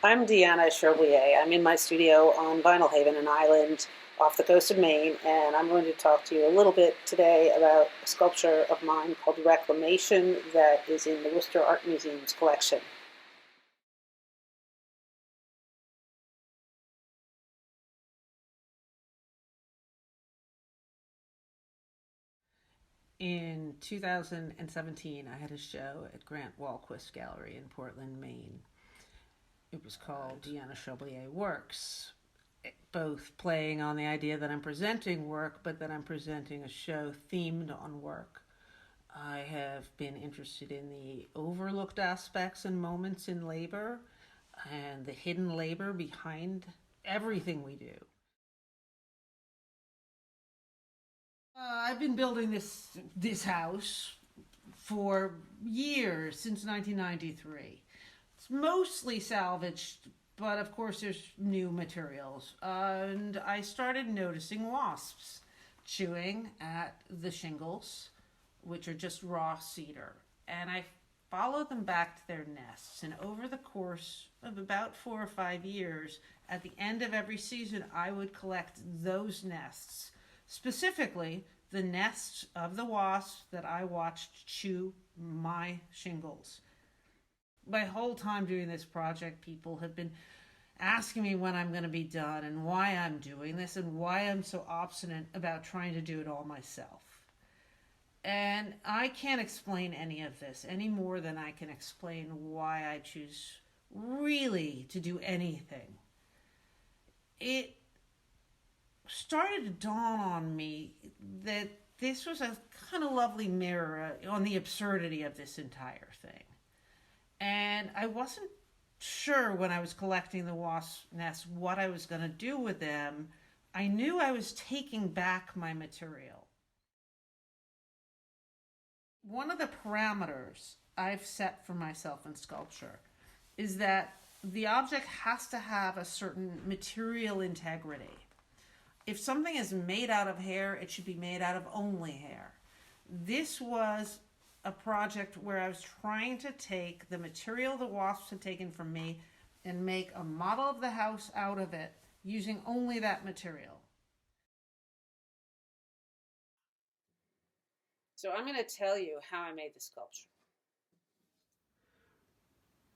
I'm Deanna Cherbuliez. I'm in my studio on Vinalhaven, an island off the coast of Maine, and I'm going to talk to you a little bit today about a sculpture of mine called Reclamation that is in the Worcester Art Museum's collection. In 2017, I had a show at Grant Walquist Gallery in Portland, Maine. It was called Deanna Cherbuliez Works, both playing on the idea that I'm presenting work, but that I'm presenting a show themed on work. I have been interested in the overlooked aspects and moments in labor and the hidden labor behind everything we do. I've been building this house for years, since 1993. It's mostly salvaged, but of course there's new materials. And I started noticing wasps chewing at the shingles, which are just raw cedar. And I followed them back to their nests. And over the course of about 4 or 5 years, at the end of every season, I would collect those nests, specifically the nests of the wasps that I watched chew my shingles. My whole time doing this project, people have been asking me when I'm going to be done and why I'm doing this and why I'm so obstinate about trying to do it all myself. And I can't explain any of this any more than I can explain why I choose really to do anything. It started to dawn on me that this was a kind of lovely mirror on the absurdity of this entire thing. And I wasn't sure when I was collecting the wasp nests what I was going to do with them. I knew I was taking back my material. One of the parameters I've set for myself in sculpture is that the object has to have a certain material integrity. If something is made out of hair, it should be made out of only hair. This was a project where I was trying to take the material the wasps had taken from me and make a model of the house out of it using only that material. So I'm going to tell you how I made the sculpture.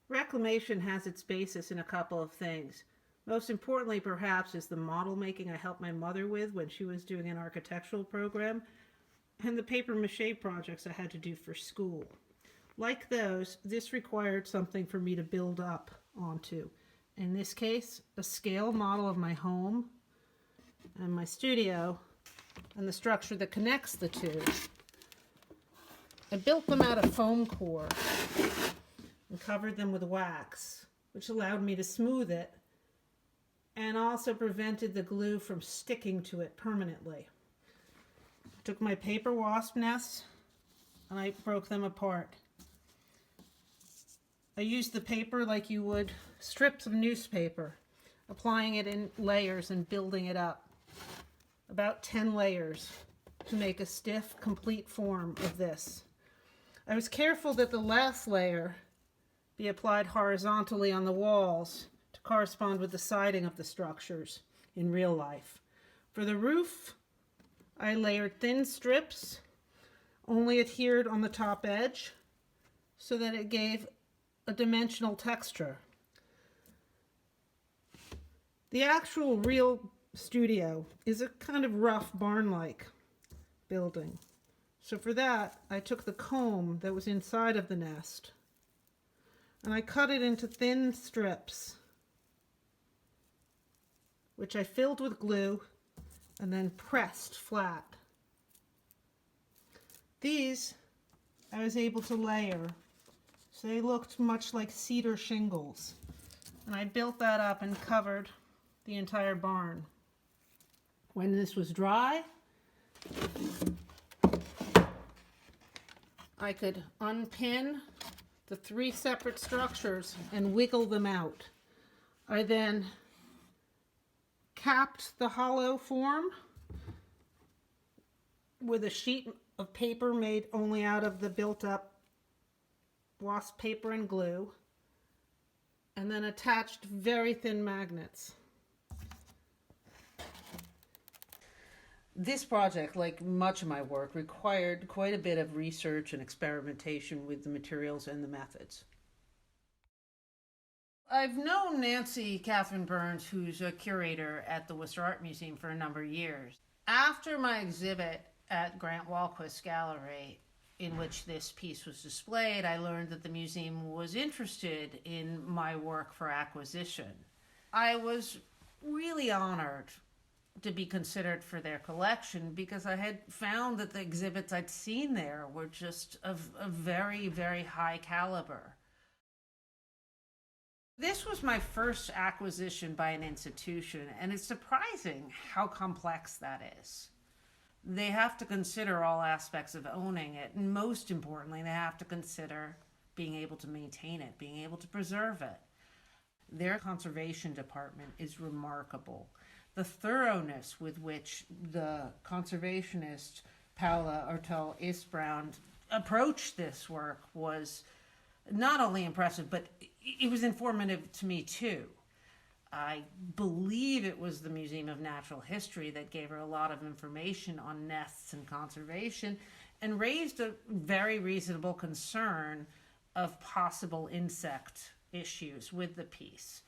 Reclamation has its basis in a couple of things. Most importantly, perhaps, is the model making I helped my mother with when she was doing an architectural program, and the paper mache projects I had to do for school. Like those, this required something for me to build up onto. In this case, a scale model of my home and my studio and the structure that connects the two. I built them out of foam core and covered them with wax, which allowed me to smooth it and also prevented the glue from sticking to it permanently. I took my paper wasp nests and I broke them apart. I used the paper like you would strips of newspaper, applying it in layers and building it up. About 10 layers to make a stiff, complete form of this. I was careful that the last layer be applied horizontally on the walls to correspond with the siding of the structures in real life. For the roof, I layered thin strips, only adhered on the top edge, so that it gave a dimensional texture. The actual real studio is a kind of rough barn-like building. So for that, I took the comb that was inside of the nest and I cut it into thin strips, which I filled with glue and then pressed flat. These I was able to layer so they looked much like cedar shingles. And I built that up and covered the entire barn. When this was dry, I could unpin the 3 separate structures and wiggle them out. I then capped the hollow form with a sheet of paper made only out of the built up wasp paper and glue. and then attached very thin magnets. This project, like much of my work, required quite a bit of research and experimentation with the materials and the methods. I've known Nancy Catherine Burns, who's a curator at the Worcester Art Museum, for a number of years. After my exhibit at Grant Walquist's gallery, in which this piece was displayed, I learned that the museum was interested in my work for acquisition. I was really honored to be considered for their collection because I had found that the exhibits I'd seen there were just of a very, very high caliber. This was my first acquisition by an institution, and it's surprising how complex that is. They have to consider all aspects of owning it, and most importantly, they have to consider being able to maintain it, being able to preserve it. Their conservation department is remarkable. The thoroughness with which the conservationist Paula Ortel Isbrown approached this work was not only impressive, but it was informative to me too. I believe it was the Museum of Natural History that gave her a lot of information on nests and conservation and raised a very reasonable concern of possible insect issues with the piece.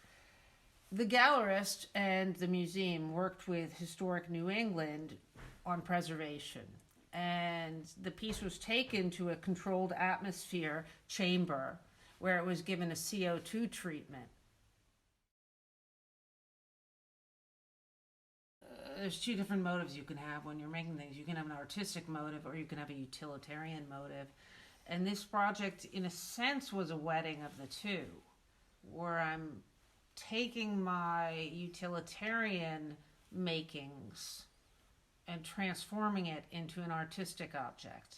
The gallerist and the museum worked with Historic New England on preservation, and the piece was taken to a controlled atmosphere chamber where it was given a CO2 treatment. There's two different motives you can have when you're making things. You can have an artistic motive or you can have a utilitarian motive. And this project, in a sense, was a wedding of the two, where I'm taking my utilitarian makings and transforming it into an artistic object.